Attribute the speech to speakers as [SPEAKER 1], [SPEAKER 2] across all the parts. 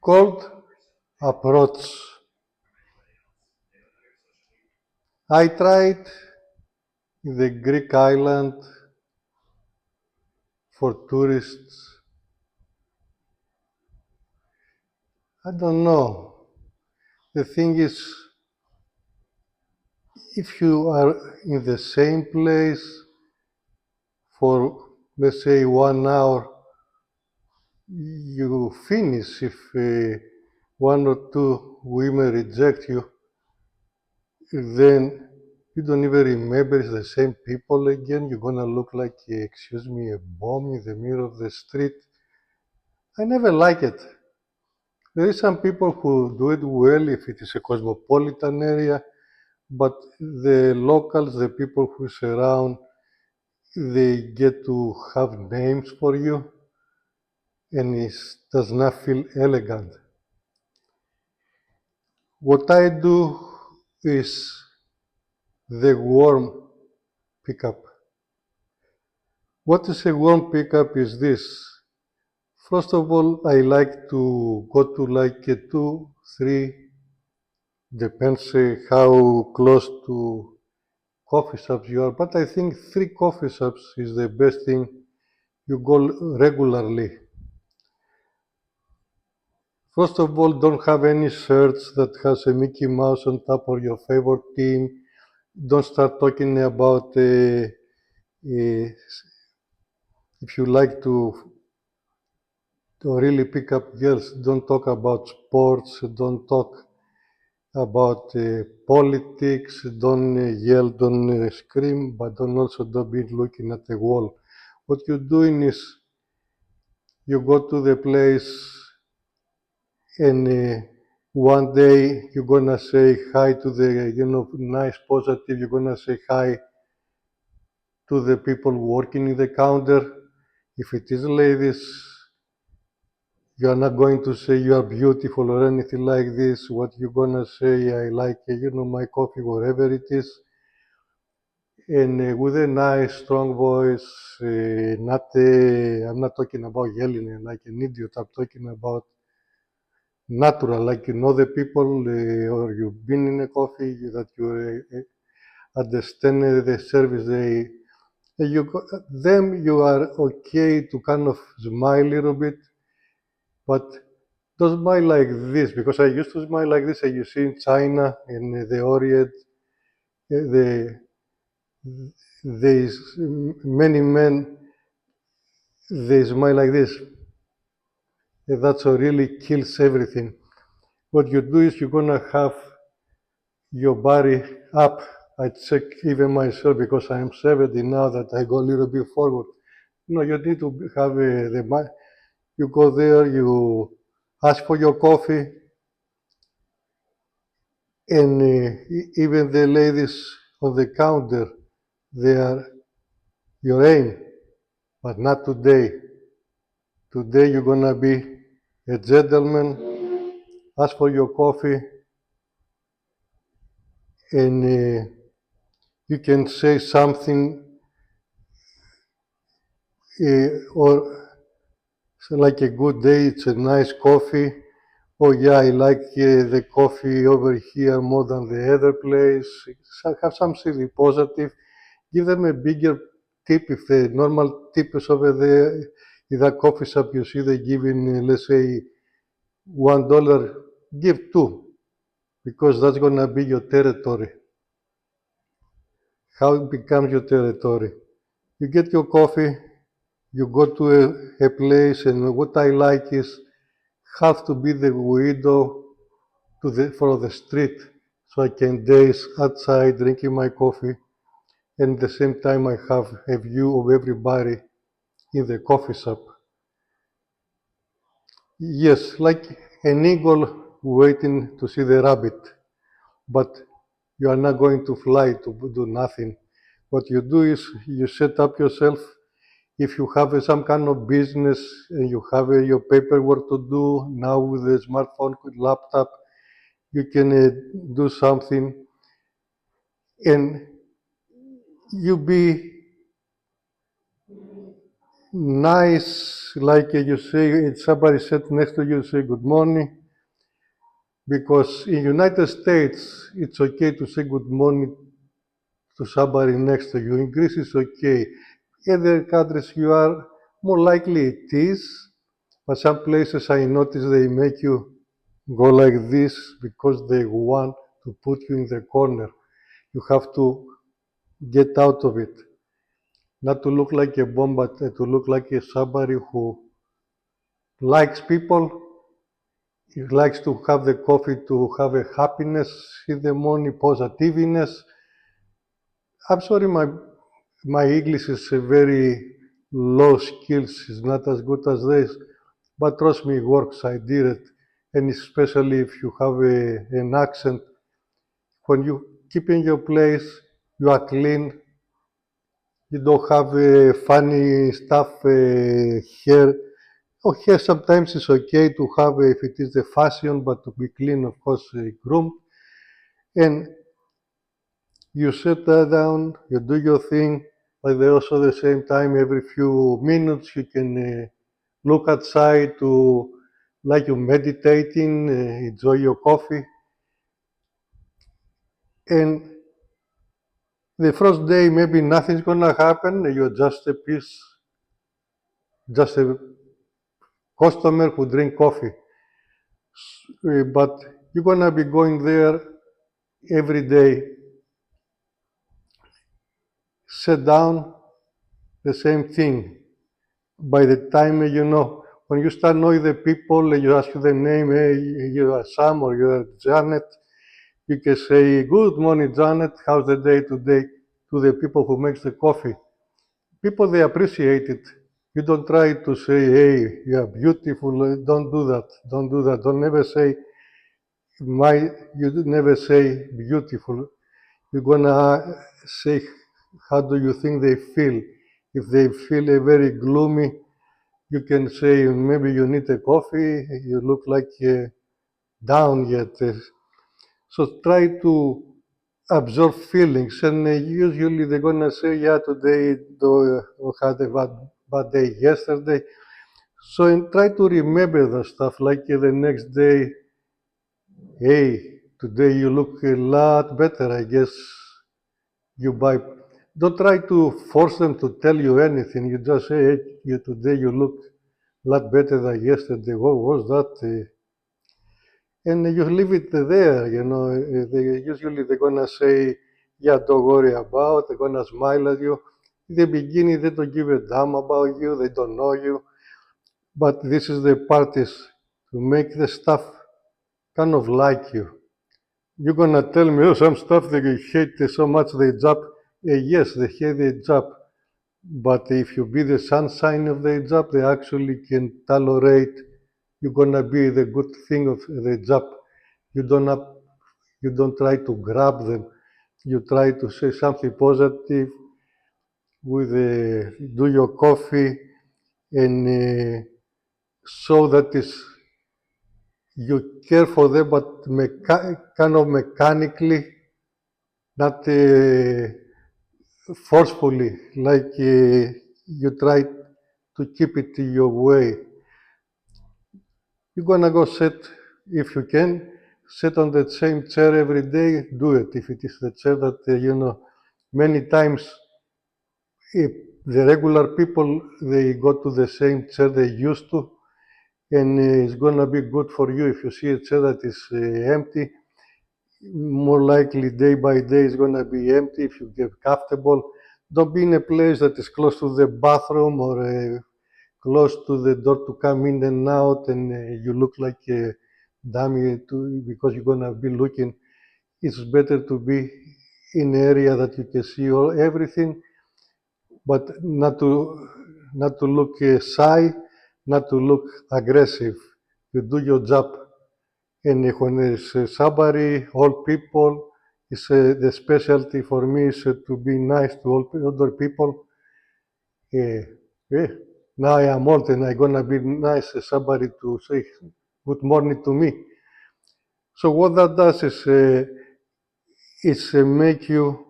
[SPEAKER 1] Cold approach. I tried the Greek island for tourists. I don't know. The thing is, if you are in the same place for, let's say, 1 hour, you finish. If one or two women reject you, then you don't even remember it's the same people again. You're gonna look like, excuse me, a bomb in the middle of the street. I never like it. There is some people who do it well if it is a cosmopolitan area, but the locals, the people who surround, they get to have names for you, and it does not feel elegant. What I do is the warm pickup. What is a warm pickup is this. First of all, I like to go to like 2, 3, depends how close to coffee shops you are, but I think 3 coffee shops is the best thing. You go regularly. First of all, don't have any shirts that has a Mickey Mouse on top or your favorite team. Don't start talking about if you like to really pick up girls. Don't talk about sports. Don't talk about politics. Don't yell. Don't scream. But don't be looking at the wall. What you're doing is you go to the place and one day you're gonna say hi to the nice positive. You're gonna say hi to the people working in the counter. If it is ladies, you are not going to say you are beautiful or anything like this. What you're gonna say, I like my coffee, whatever it is, and with a nice strong voice. Not I'm not talking about yelling like an idiot. I'm talking about natural, like you know the people, or you've been in a coffee that you understand the service. You are okay to kind of smile a little bit, but don't smile like this, because I used to smile like this. And you see in China, in the Orient, the there's many men, they smile like this. That's what really kills everything. What you do is you're gonna have your body up. I check even myself because I'm 70 now that I go a little bit forward. No, you need to have you go there, you ask for your coffee, and even the ladies on the counter, they are your aim, but not today. Today you're gonna be a gentleman, ask for your coffee, and you can say something or so like a good day, it's a nice coffee. Oh yeah, I like the coffee over here more than the other place. Have something positive. Give them a bigger tip. If the normal tip is over there in that coffee shop, you see they giving, let's say, $1, give two, because that's gonna be your territory. How it becomes your territory? You get your coffee, you go to a place, and what I like is have to be the window for the street, so I can daze outside drinking my coffee, and at the same time I have a view of everybody in the coffee shop. Yes, like an eagle waiting to see the rabbit, but you are not going to fly to do nothing. What you do is you set up yourself. If you have some kind of business and you have your paperwork to do now with the smartphone, with laptop, you can do something. And you be nice, like you say, if somebody sat next to you, say good morning, because in United States, it's okay to say good morning to somebody next to you. In Greece, it's okay. Other countries, you are more likely it is, but some places I notice they make you go like this because they want to put you in the corner. You have to get out of it. Not to look like a bomb, but to look like somebody who likes people. He likes to have the coffee to have a happiness in the morning, positiveness. I'm sorry, my English is a very low skills. It's not as good as this, but trust me, it works. I did it, and especially if you have an accent, when you keep in your place, you are clean. You don't have funny stuff here. Oh, here sometimes it's okay to have if it is the fashion, but to be clean, of course, groomed. And you sit down, you do your thing, but they also at the same time, every few minutes, you can look outside to like you're meditating, enjoy your coffee. And the first day, maybe nothing's gonna happen. You're just a piece, just a customer who drink coffee. But you're gonna be going there every day, sit down, the same thing. By the time when you start knowing the people, you ask you the name, hey, you are Sam or you are Janet, you can say, good morning, Janet, how's the day today, to the people who makes the coffee. People, they appreciate it. You don't try to say, hey, you are beautiful. Don't do that. Don't do that. Don't never say, you never say beautiful. You're gonna say, how do you think they feel? If they feel very gloomy, you can say, maybe you need a coffee, you look like down yet. So try to absorb feelings, and usually they're gonna say, yeah, today though had a bad day yesterday. So and try to remember the stuff, like the next day, hey, today you look a lot better, I guess you buy. Don't try to force them to tell you anything. You just say, hey, today you look a lot better than yesterday. What was that? And you leave it there, usually they're gonna say, yeah, don't worry about, they're gonna smile at you. In the beginning, they don't give a damn about you, they don't know you. But this is the part is to make the stuff kind of like you. You're gonna tell me, oh, some stuff they hate so much their job. Yes, they hate their job. But if you be the sunshine of their job, they actually can tolerate. You're gonna be the good thing of the job. You don't have, you don't try to grab them. You try to say something positive with do your coffee and show that is you care for them, but kind of mechanically, not forcefully, like you try to keep it your way. You're gonna go sit, if you can, sit on the same chair every day, do it. If it is the chair that, many times if the regular people, they go to the same chair they used to, and it's gonna be good for you if you see a chair that is empty. More likely, day by day, it's gonna be empty if you get comfortable. Don't be in a place that is close to the bathroom or close to the door to come in and out, and you look like a dummy because you're gonna be looking. It's better to be in an area that you can see everything, but not to look shy, not to look aggressive. You do your job, and when there's somebody, all people, is the specialty for me is to be nice to all other people. Uh, eh, Now I am old and I'm gonna be nice to somebody to say good morning to me. So what that does is make you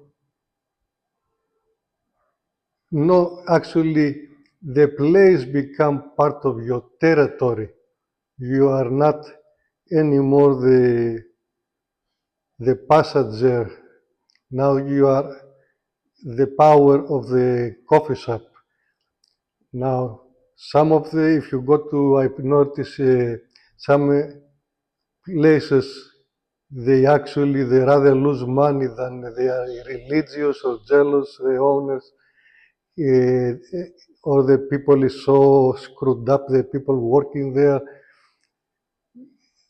[SPEAKER 1] No, actually, the place become part of your territory. You are not anymore the passenger. Now you are the power of the coffee shop. Now, some of the, if you go to, I've noticed some places, they rather lose money than they are religious or jealous, the owners, uh, or the people is so screwed up, the people working there.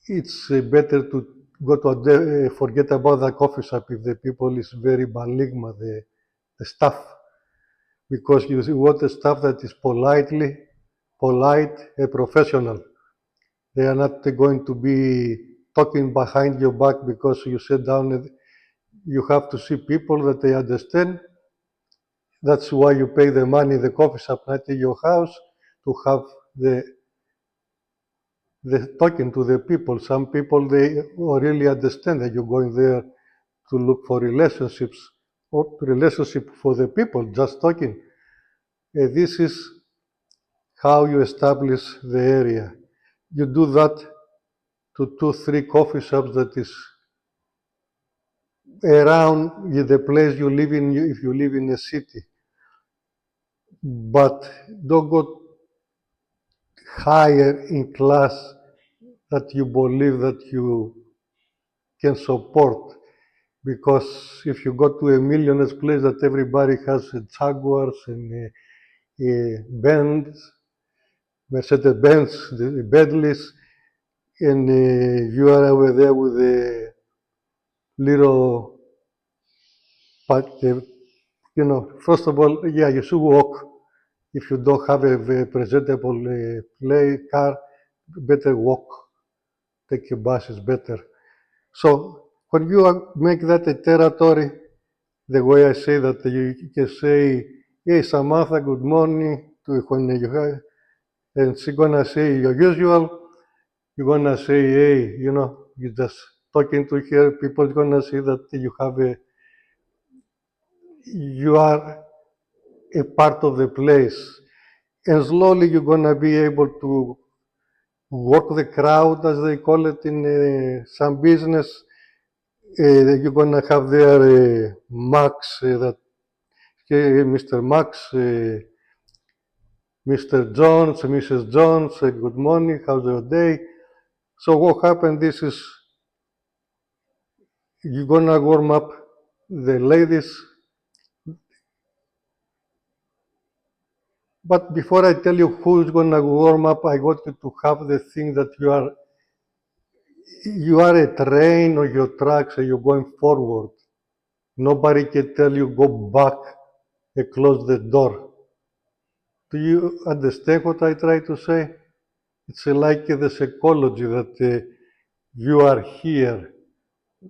[SPEAKER 1] It's better to go to forget about the coffee shop if the people is very maligma, the staff, because you want a staff that is polite and professional. They are not going to be talking behind your back because you sit down and you have to see people that they understand. That's why you pay the money in the coffee shop, not in your house, to have the talking to the people. Some people they really understand that you're going there to look for relationships or relationship for the people, just talking. This is how you establish the area. You do that to 2, 3 coffee shops that is around the place you live in, if you live in a city. But don't go higher in class that you believe that you can support. Because if you go to a millionaire's place that everybody has Jaguars and Benz, Mercedes-Benz, the Bentleys, and you are over there with a little, but first of all, yeah, you should walk. If you don't have a presentable play car, better walk. Take a bus is better. So when you make that a territory, the way I say that you can say, "Hey Samantha, good morning," to when you have, and she's gonna say your usual. You're gonna say, "Hey, you just talking to her." People gonna see that you are a part of the place, and slowly you're gonna be able to work the crowd, as they call it in some business. You're gonna have their Max, Mr. Max, Mr. Jones, Mrs. Jones, good morning, how's your day? So what happened, this is, you're gonna warm up the ladies. But before I tell you who's gonna warm up, I want you to have the thing that you are a train on your tracks and you're going forward. Nobody can tell you go back and close the door. Do you understand what I try to say? It's like the psychology that you are here.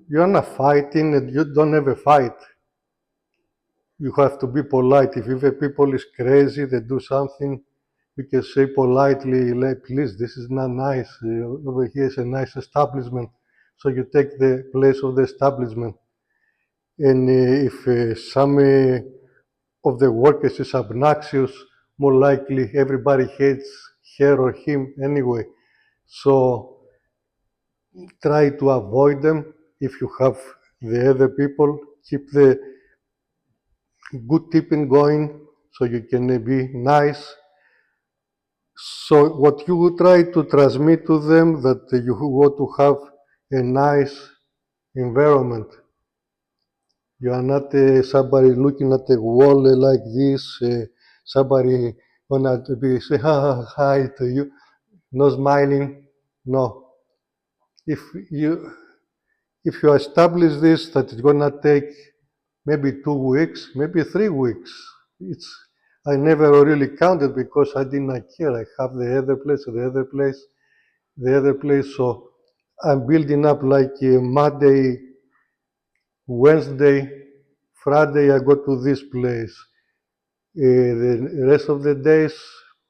[SPEAKER 1] You're not fighting and you don't ever fight. You have to be polite. If the people is crazy, they do something, you can say politely, like, please, this is not nice. Over here is a nice establishment. So you take the place of the establishment. And if some of the workers is obnoxious, more likely everybody hates her or him anyway. So try to avoid them. If you have the other people, keep the good tipping going so you can be nice. So what you try to transmit to them that you want to have a nice environment. You are not somebody looking at the wall like this, somebody gonna be say hi to you, no smiling. No. If you if you establish this, that it's gonna take maybe 2 weeks, maybe 3 weeks. It's I never really counted because I didn't care. I have the other place, the other place, the other place. So I'm building up like Monday, Wednesday, Friday. I go to this place. The rest of the days,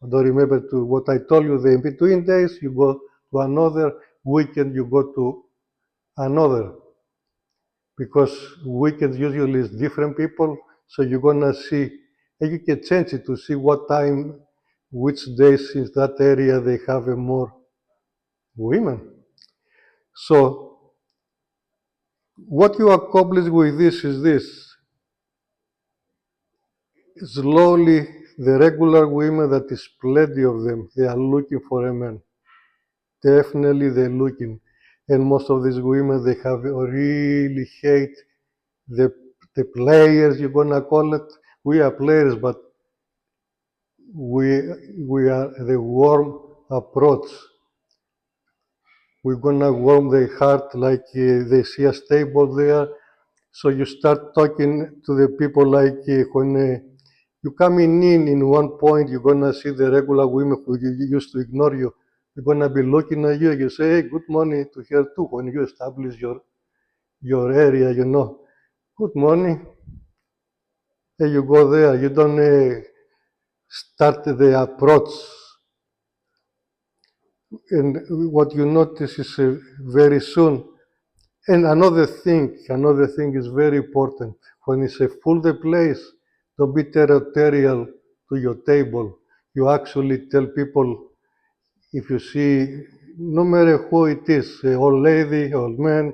[SPEAKER 1] I don't remember to what I told you. The in between days, you go to another weekend. You go to another. Because weekends usually is different people, so you're gonna see And you can change it to see what time, which days in that area they have more women. So what you accomplish with this is this. Slowly, the regular women, that is plenty of them, they are looking for a man. Definitely they're looking. And most of these women, they have really hate the, the players, you're gonna call it. We are players, but we, we are the warm approach. We're gonna warm their heart like they see a stable there. So you start talking to the people like when you coming in one point, you're gonna see the regular women who you used to ignore you. They're gonna be looking at you. You say, "Hey, good morning" to her too. When you establish your area, you know, good morning. And you go there. You don't start the approach. And what you notice is very soon. And another thing is very important. When it's a full the place, don't be territorial to your table. You actually tell people, if you see, no matter who it is, old lady, old man,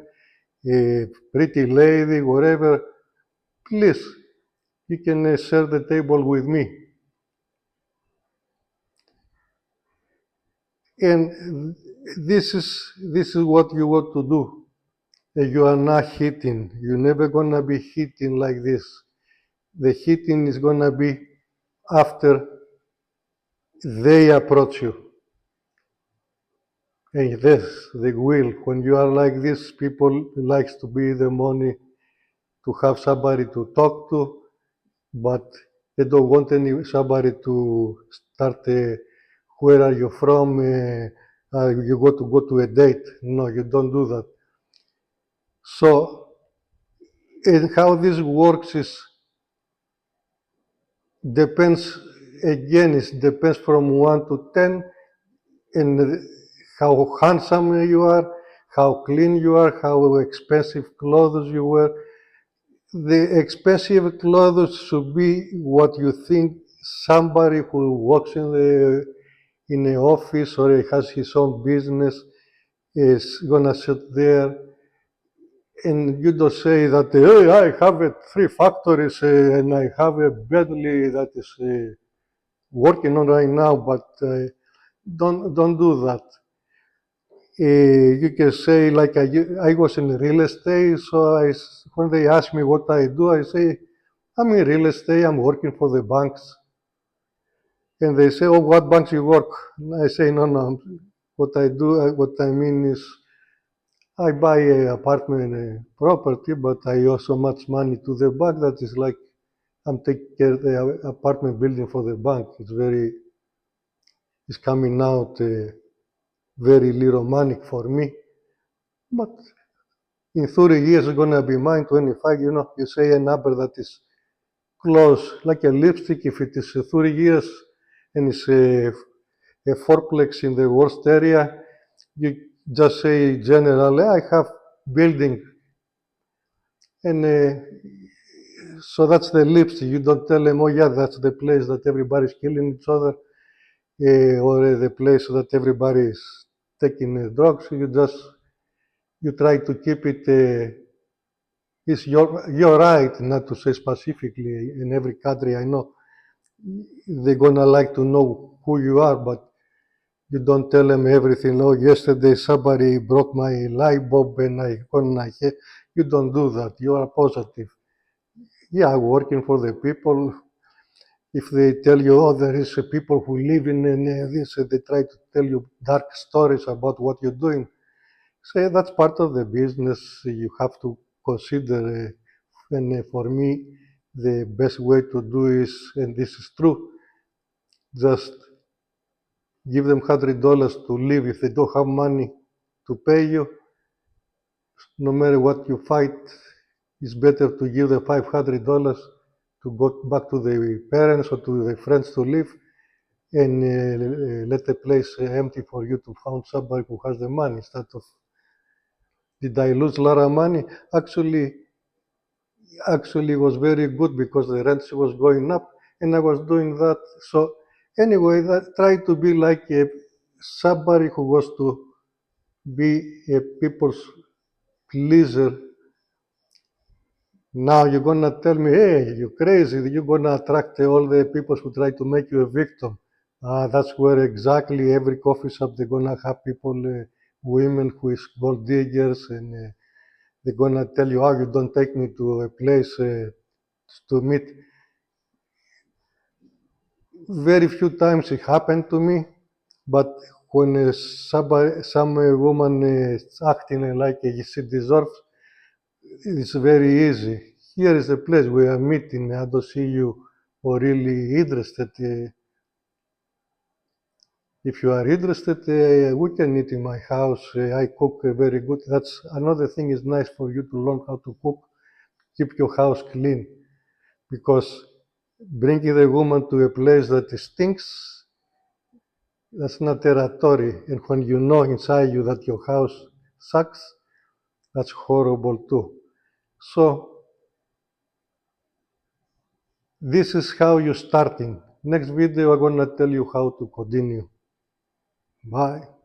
[SPEAKER 1] pretty lady, whatever, please, you can share the table with me. And this is what you want to do. You are not hitting. You're never gonna be hitting like this. The hitting is gonna be after they approach you. And yes, they will. When you are like this, people likes to be the money to have somebody to talk to, but they don't want somebody to start. Where are you from? You got to go to a date. No, you don't do that. So, and how this works is depends again. It depends from 1 to 10, and how handsome you are, how clean you are, how expensive clothes you wear. The expensive clothes should be what you think somebody who works in the office or has his own business is gonna sit there. And you don't say that, hey, I have 3 factories and I have a Bentley that is working on right now, but don't do that. You can say, like I was in real estate, so when they ask me what I do, I say, I'm in real estate, I'm working for the banks. And they say, oh, what banks you work? And I say, no, what I do, what I mean is, I buy an apartment property, but I owe so much money to the bank that is like I'm taking care of the apartment building for the bank. It's coming out very little money for me. But in 30 years, it's gonna be mine, 25, you say a number that is close, like a lipstick. If it is 30 years and it's a fourplex in the worst area, you just say generally, I have building. And so that's the lipstick. You don't tell them, oh yeah, that's the place that everybody's killing each other, or the place that everybody's taking drugs. You try to keep it. It's your right not to say specifically. In every country, I know they're gonna like to know who you are, but you don't tell them everything. Oh, yesterday somebody broke my light bulb and I on my head. You don't do that. You are positive. Yeah, working for the people. If they tell you, oh, there is people who live in this, they try to tell you dark stories about what you're doing. Say that's part of the business. You have to consider. And for me, the best way to do is, and this is true, just give them $100 to live. If they don't have money to pay you, no matter what you fight, it's better to give them $500 to go back to their parents or to their friends to live and let the place empty for you to find somebody who has the money instead of, did I lose a lot of money? Actually, it was very good because the rent was going up and I was doing that. So anyway, that try to be like somebody who was to be a people's pleaser. Now you're gonna tell me, hey, you're crazy, you're gonna attract all the people who try to make you a victim. That's where exactly every coffee shop they're gonna have people, women who is gold diggers, and they're gonna tell you, oh, you don't take me to a place to meet. Very few times it happened to me, but when some woman is acting like she deserves, it's very easy. Here is a place we are meeting. I don't see you or really interested. If you are interested, we can eat in my house. I cook very good. That's another thing. Is nice for you to learn how to cook. Keep your house clean, because bringing the woman to a place that stinks, that's not territory. And when you know inside you that your house sucks, that's horrible too. So this is how you're starting. Next video, I'm gonna tell you how to continue. Bye.